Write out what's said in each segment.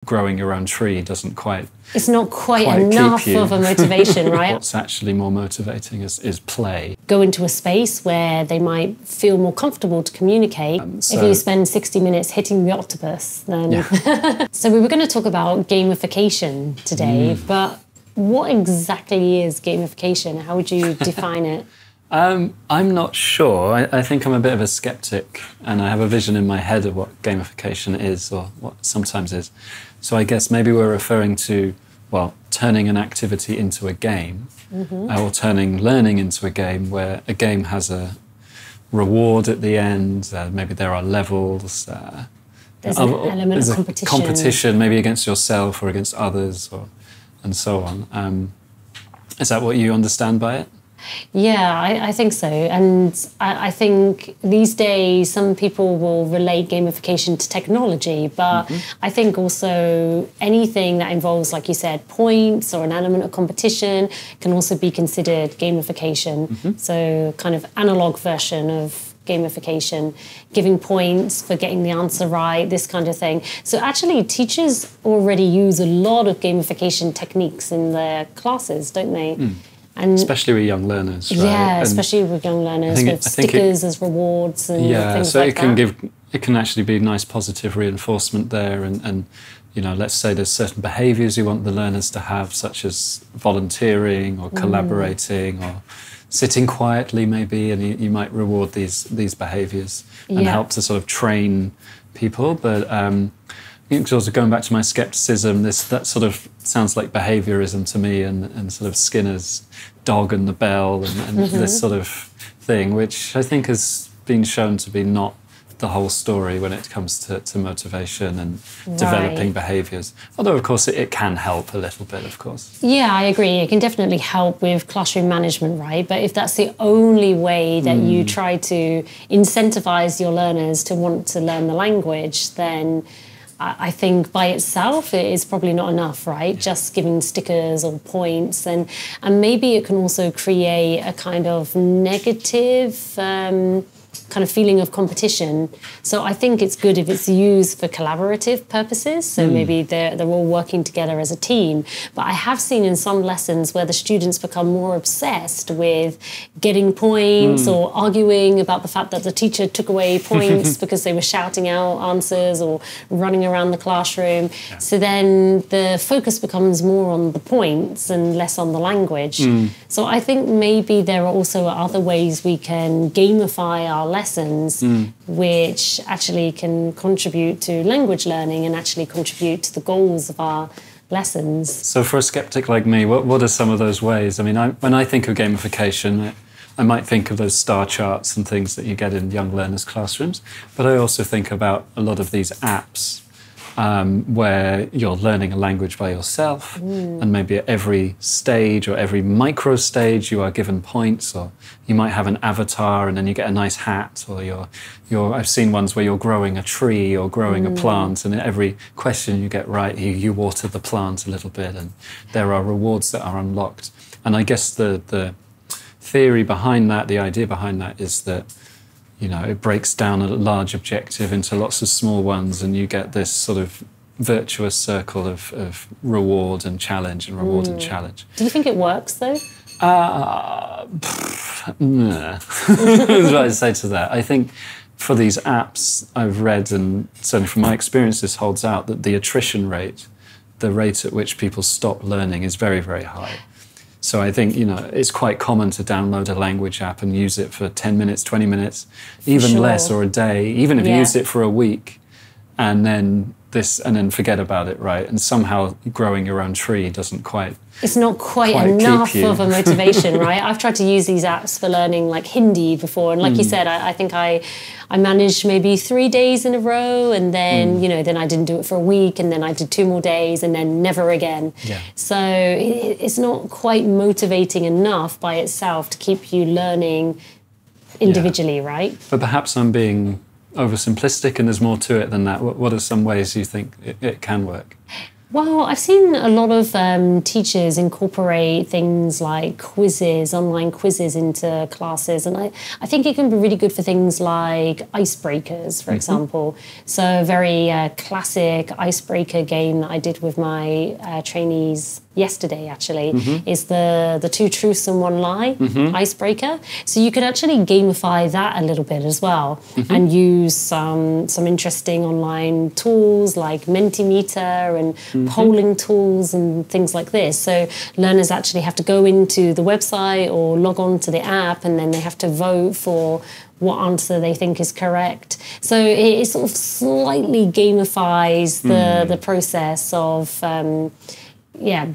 growing your own tree doesn't quite... It's not quite enough of a motivation, right? What's actually more motivating is play. Go into a space where they might feel more comfortable to communicate. If you spend 60 minutes hitting the octopus, then... Yeah. So we were going to talk about gamification today, but what exactly is gamification? How would you define it? I'm not sure. I think I'm a bit of a skeptic, and I have a vision in my head of what gamification is, or what sometimes is. So I guess maybe we're referring to, well, turning an activity into a game, or turning learning into a game, where a game has a reward at the end. Maybe there are levels. There's an element of competition. Competition, maybe against yourself or against others, and so on. Is that what you understand by it? Yeah, I think so. And I think these days some people will relate gamification to technology, but I think also anything that involves, like you said, points or an element of competition can also be considered gamification. So kind of analog version of gamification, giving points for getting the answer right, this kind of thing. So actually teachers already use a lot of gamification techniques in their classes, don't they? And especially with young learners, right? Yeah, especially with young learners, with stickers as rewards and things like that. It can actually be nice positive reinforcement there, and you know, let's say there's certain behaviours you want the learners to have, such as volunteering or collaborating or sitting quietly maybe, and you might reward these behaviours and help to sort of train people. But it's also going back to my scepticism, that sort of sounds like behaviourism to me, and sort of Skinner's dog and the bell and this sort of thing, which I think has been shown to be not the whole story when it comes to motivation and developing behaviours. Although, of course, it can help a little bit, of course. Yeah, I agree. It can definitely help with classroom management, right? But if that's the only way that you try to incentivize your learners to want to learn the language, then I think by itself it is probably not enough, right? Just giving stickers or points, and maybe it can also create a kind of negative kind of feeling of competition. So I think it's good if it's used for collaborative purposes. So maybe they're all working together as a team. But I have seen in some lessons where the students become more obsessed with getting points or arguing about the fact that the teacher took away points because they were shouting out answers or running around the classroom. Yeah. So then the focus becomes more on the points and less on the language. So I think maybe there are also other ways we can gamify our lessons which actually can contribute to language learning and actually contribute to the goals of our lessons. So for a skeptic like me, what are some of those ways? I mean, when I think of gamification, I might think of those star charts and things that you get in young learners' classrooms, but I also think about a lot of these apps where you're learning a language by yourself, and maybe at every stage or every micro stage you are given points, or you might have an avatar and then you get a nice hat, or I've seen ones where you're growing a tree or growing a plant, and at every question you get right, you water the plant a little bit, and there are rewards that are unlocked. And I guess the theory behind that, the idea behind that is that, you know, it breaks down a large objective into lots of small ones, and you get this sort of virtuous circle of reward and challenge and reward and challenge. Do you think it works, though? Nah. That's what I'd say to that. I think for these apps, I've read, and certainly from my experience, this holds out, that the attrition rate, the rate at which people stop learning, is very, very high. So I think, you know, it's quite common to download a language app and use it for 10 minutes, 20 minutes, even less, or a day, even if you use it for a week, and then forget about it, right? And somehow growing your own tree doesn't quite... It's not quite enough of a motivation, right? I've tried to use these apps for learning like Hindi before, and like you said, I think I managed maybe 3 days in a row, and then, you know, then I didn't do it for a week, and then I did 2 more days, and then never again. Yeah. So it's not quite motivating enough by itself to keep you learning individually, right? But perhaps I'm being oversimplistic and there's more to it than that. What are some ways you think it can work? Well, I've seen a lot of teachers incorporate things like quizzes, online quizzes into classes. And I think it can be really good for things like icebreakers, for example. So a very classic icebreaker game that I did with my trainees yesterday, actually, is the two truths and one lie icebreaker. So you could actually gamify that a little bit as well and use some interesting online tools like Mentimeter and polling tools and things like this. So learners actually have to go into the website or log on to the app, and then they have to vote for what answer they think is correct. So it sort of slightly gamifies the process of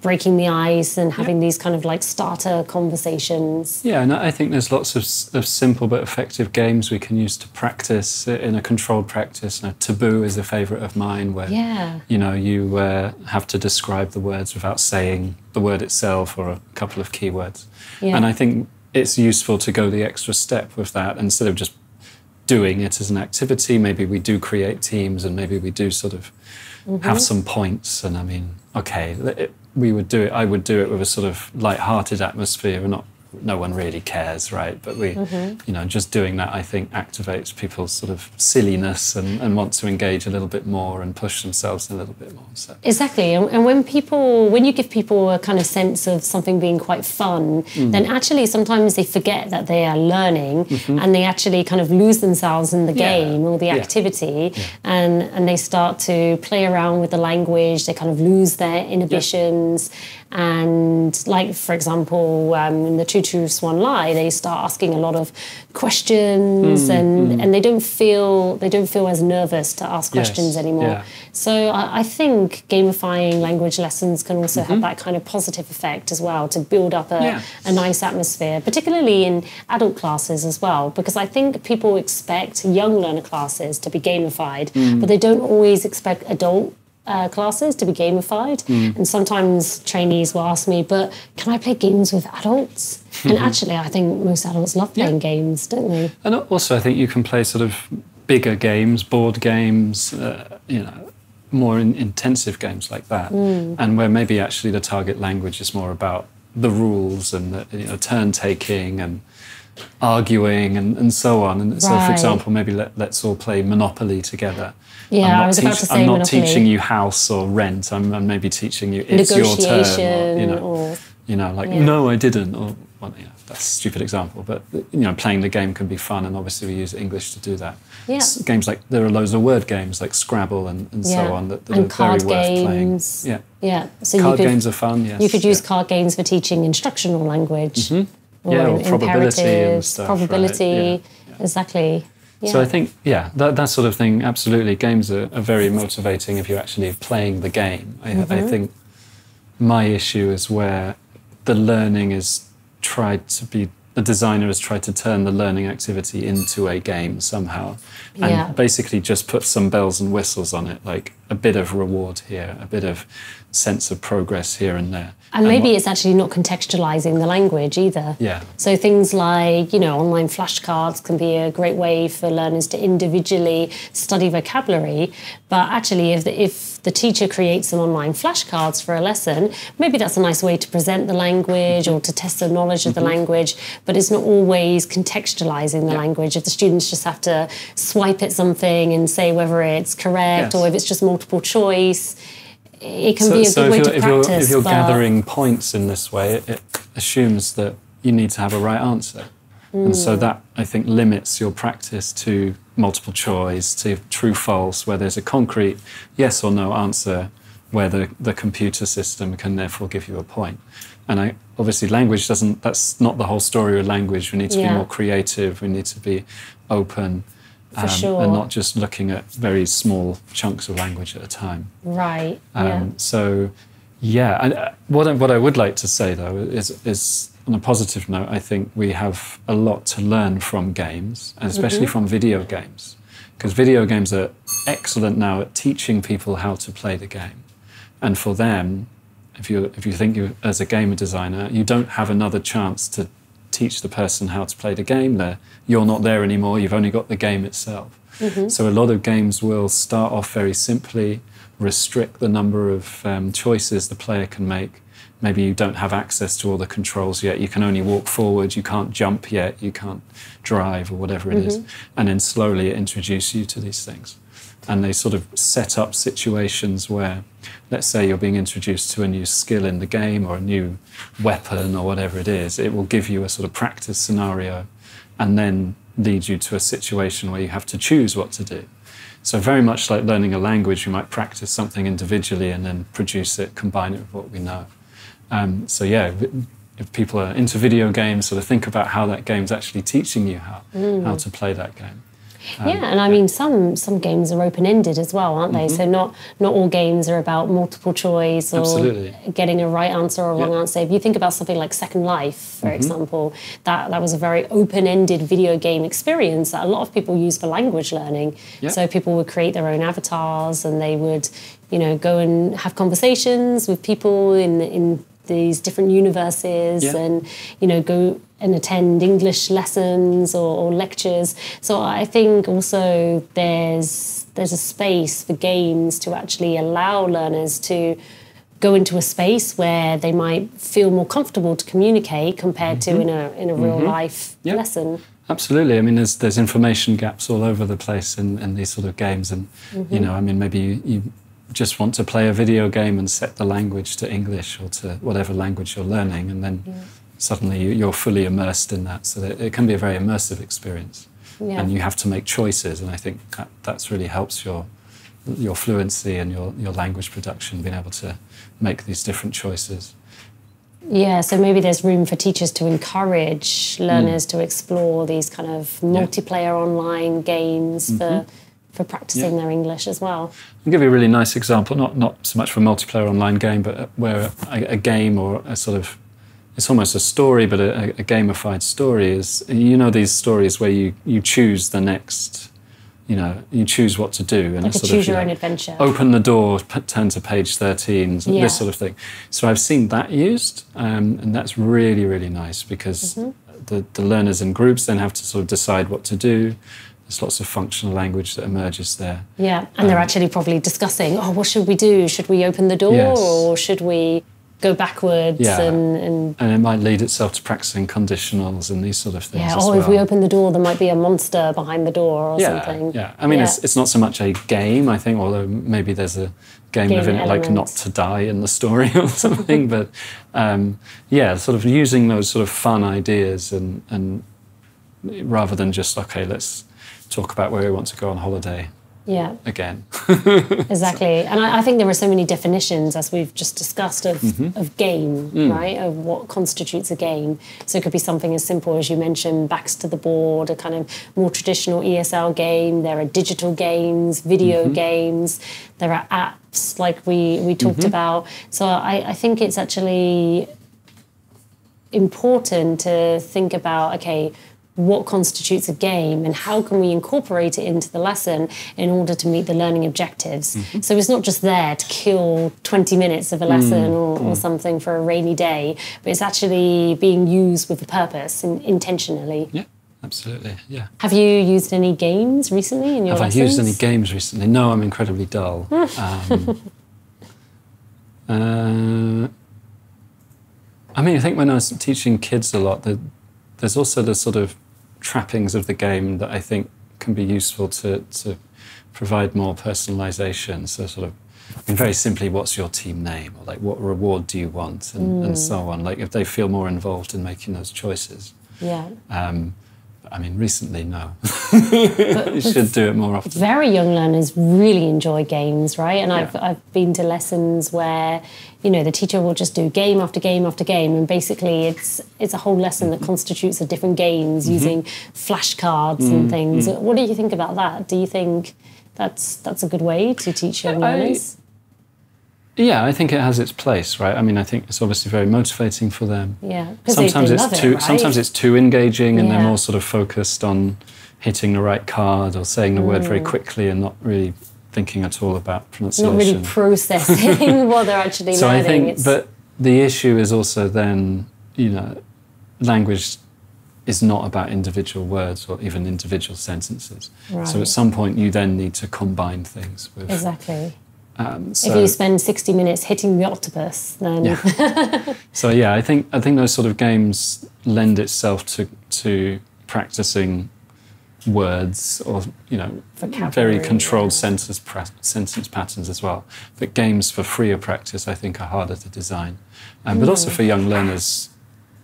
breaking the ice and having these kind of like starter conversations. Yeah, and I think there's lots of simple but effective games we can use to practice in a controlled practice. Now, Taboo is a favourite of mine, where you have to describe the words without saying the word itself or a couple of keywords. Yeah. And I think it's useful to go the extra step with that. Instead of just doing it as an activity, maybe we do create teams, and maybe we do sort of have some points. And I mean, okay, I would do it with a sort of light-hearted atmosphere, and no one really cares, right? But we, just doing that, I think, activates people's sort of silliness and want to engage a little bit more and push themselves a little bit more. So. Exactly, and when you give people a kind of sense of something being quite fun, then actually sometimes they forget that they are learning, and they actually kind of lose themselves in the game or the activity, and they start to play around with the language. They kind of lose their inhibitions. And like, for example, in the two truths, one lie, they start asking a lot of questions, and they don't feel as nervous to ask questions anymore. Yeah. So I think gamifying language lessons can also have that kind of positive effect as well, to build up a nice atmosphere, particularly in adult classes as well, because I think people expect young learner classes to be gamified, but they don't always expect adult classes to be gamified. And sometimes trainees will ask me, but can I play games with adults? And actually, I think most adults love playing games, don't they? And also, I think you can play sort of bigger games, board games, more intensive games like that, and where maybe actually the target language is more about the rules and the turn taking and arguing and so on. And so, for example, maybe let's all play Monopoly together. Yeah, I was about to say I'm not Monopoly. teaching you house or rent. I'm maybe teaching you it's your turn. Or, no, I didn't. Or that's a stupid example, but playing the game can be fun, and obviously we use English to do that. Yeah. Games like there are loads of word games like Scrabble and so on that are very worth playing. Yeah. Yeah. So card games are fun. Yes. You could use card games for teaching instructional language. Or probability and stuff. Probability, right? Exactly. Yeah. So I think, that sort of thing, absolutely. Games are very motivating if you're actually playing the game. I think my issue is where the learning is the designer has tried to turn the learning activity into a game somehow, and basically just put some bells and whistles on it, like a bit of reward here, a bit of sense of progress here and there. And maybe it's actually not contextualizing the language either. Yeah. So things like, online flashcards can be a great way for learners to individually study vocabulary. But actually, if the teacher creates some online flashcards for a lesson, maybe that's a nice way to present the language or to test the knowledge of the language. But it's not always contextualizing the language. If the students just have to swipe at something and say whether it's correct or if it's just multiple choice, it can be a good way to practice. If you're gathering points in this way, it assumes that you need to have a right answer. And so that, I think, limits your practice to multiple choice, to true, false, where there's a concrete yes or no answer, where the computer system can therefore give you a point. And obviously language that's not the whole story with language. We need to be more creative, we need to be open. For sure. And not just looking at very small chunks of language at a time. Right. So, and what I would like to say though is on a positive note, I think we have a lot to learn from games, and especially from video games, because video games are excellent now at teaching people how to play the game. And for them, if you think as a game designer, you don't have another chance to teach the person how to play the game. You're not there anymore, you've only got the game itself. So a lot of games will start off very simply restrict the number of choices the player can make. Maybe you don't have access to all the controls yet. You can only walk forward. You can't jump yet. You can't drive or whatever it is. And then slowly introduce you to these things. And they sort of set up situations where, let's say you're being introduced to a new skill in the game or a new weapon or whatever it is. It will give you a sort of practice scenario and then lead you to a situation where you have to choose what to do. So very much like learning a language, you might practice something individually and then produce it, combine it with what we know. So yeah, if people are into video games, sort of think about how that game's actually teaching you how to play that game. And I mean, some games are open-ended as well, aren't they? So not all games are about multiple choice or getting a right answer or a wrong answer. If you think about something like Second Life, for example, that was a very open-ended video game experience that a lot of people use for language learning. So people would create their own avatars and they would, go and have conversations with people in these different universes and, go and attend English lessons or lectures. So I think also there's a space for games to actually allow learners to go into a space where they might feel more comfortable to communicate compared to in a real life lesson. Absolutely. I mean, there's information gaps all over the place in these sort of games. And, maybe you just want to play a video game and set the language to English or to whatever language you're learning, and then suddenly you're fully immersed in that. So that it can be a very immersive experience. And you have to make choices, and I think that's really helps your fluency and your language production, being able to make these different choices. Yeah, so maybe there's room for teachers to encourage learners to explore these kind of multiplayer online games for practicing their English as well. I'll give you a really nice example, not so much for a multiplayer online game, but where a game or a sort of, it's almost a story, but a gamified story is, these stories where you choose the next, you choose what to do. And like a choose your own adventure. Open the door, turn to page 13, this sort of thing. So I've seen that used, and that's really, really nice because the learners in groups then have to sort of decide what to do. There's lots of functional language that emerges there. Yeah, and they're actually probably discussing, what should we do? Should we open the door or should we go backwards? And it might lead itself to practicing conditionals and these sort of things as well. If we open the door, there might be a monster behind the door or something. Yeah, I mean, it's not so much a game, I think, although maybe there's a game within it, like not to die in the story or something. But sort of using those sort of fun ideas and rather than just, okay, let's talk about where we want to go on holiday again. Exactly. And I think there are so many definitions, as we've just discussed, of game, right? Of what constitutes a game. So it could be something as simple as you mentioned, backs to the board, a kind of more traditional ESL game. There are digital games, video games. There are apps like we talked about. So I think it's actually important to think about, okay, what constitutes a game and how can we incorporate it into the lesson in order to meet the learning objectives. So it's not just there to kill 20 minutes of a lesson or something for a rainy day, but it's actually being used with a purpose and intentionally. Yeah, absolutely, yeah. Have you used any games recently in your lessons? Have I used any games recently? No, I'm incredibly dull. I think when I was teaching kids a lot, there's also the sort of trappings of the game that I think can be useful to provide more personalisation. So sort of, very simply, what's your team name? Or like, what reward do you want? And so on. Like, if they feel more involved in making those choices. Yeah. Recently, no. You should do it more often. Very young learners really enjoy games, right? And I've been to lessons where, the teacher will just do game after game after game, and basically it's a whole lesson that constitutes of different games using flashcards and things. What do you think about that? Do you think that's a good way to teach young learners? Yeah, I think it has its place, right? I think it's obviously very motivating for them. Yeah, sometimes it's too engaging, and they're more sort of focused on hitting the right card or saying the word very quickly and not really thinking at all about pronunciation. Not really processing what they're actually learning. But the issue is also then, language is not about individual words or even individual sentences. Right. So at some point you then need to combine things with If you spend 60 minutes hitting the octopus, then... Yeah. So yeah, I think those sort of games lend itself to practicing words or, you know, very controlled sentence patterns as well. But games for freer practice, I think, are harder to design. But also for young learners,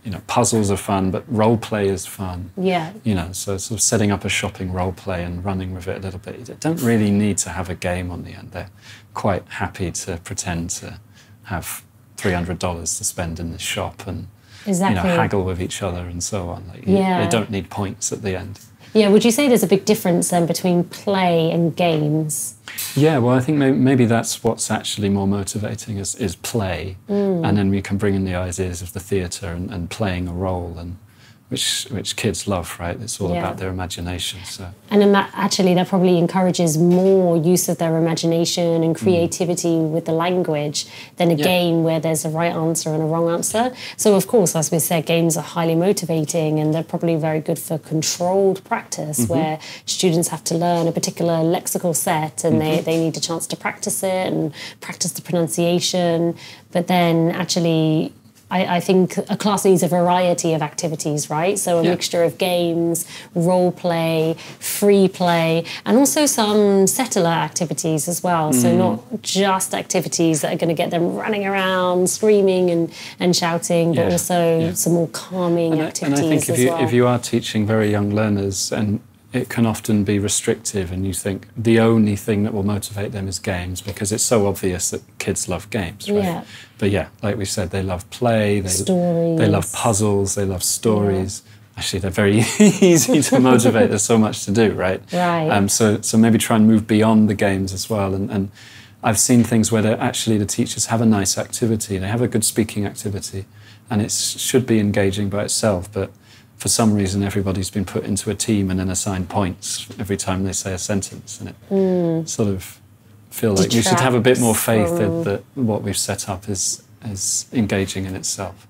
you know, puzzles are fun, but role play is fun. Yeah. You know, so sort of setting up a shopping role play and running with it a little bit. You don't really need to have a game on the end. They're quite happy to pretend to have $300 to spend in the shop and you know, haggle with each other and so on. Like they don't need points at the end. Yeah, would you say there's a big difference then between play and games? Yeah, well, I think maybe that's what's actually more motivating is play, and then we can bring in the ideas of the theatre and playing a role, and which kids love, right? It's all about their imagination. So. And actually, that probably encourages more use of their imagination and creativity with the language than a game where there's a right answer and a wrong answer. So, of course, as we said, games are highly motivating and they're probably very good for controlled practice where students have to learn a particular lexical set and they need a chance to practice it and practice the pronunciation. But then actually... I think a class needs a variety of activities, right? So a mixture of games, role play, free play, and also some settler activities as well. So not just activities that are going to get them running around, screaming and shouting, but also some more calming activities and I think as well. If you are teaching very young learners, and it can often be restrictive, and you think the only thing that will motivate them is games because it's so obvious that kids love games, right? Yeah. But yeah, like we said, they love play, they love puzzles, they love stories. Yeah. Actually, they're very easy to motivate. There's so much to do, right? Right. So maybe try and move beyond the games as well. And I've seen things where actually the teachers have a nice activity, they have a good speaking activity, and it should be engaging by itself, but for some reason, everybody's been put into a team and then assigned points every time they say a sentence. And it sort of feel like we should have a bit more faith that what we've set up is engaging in itself.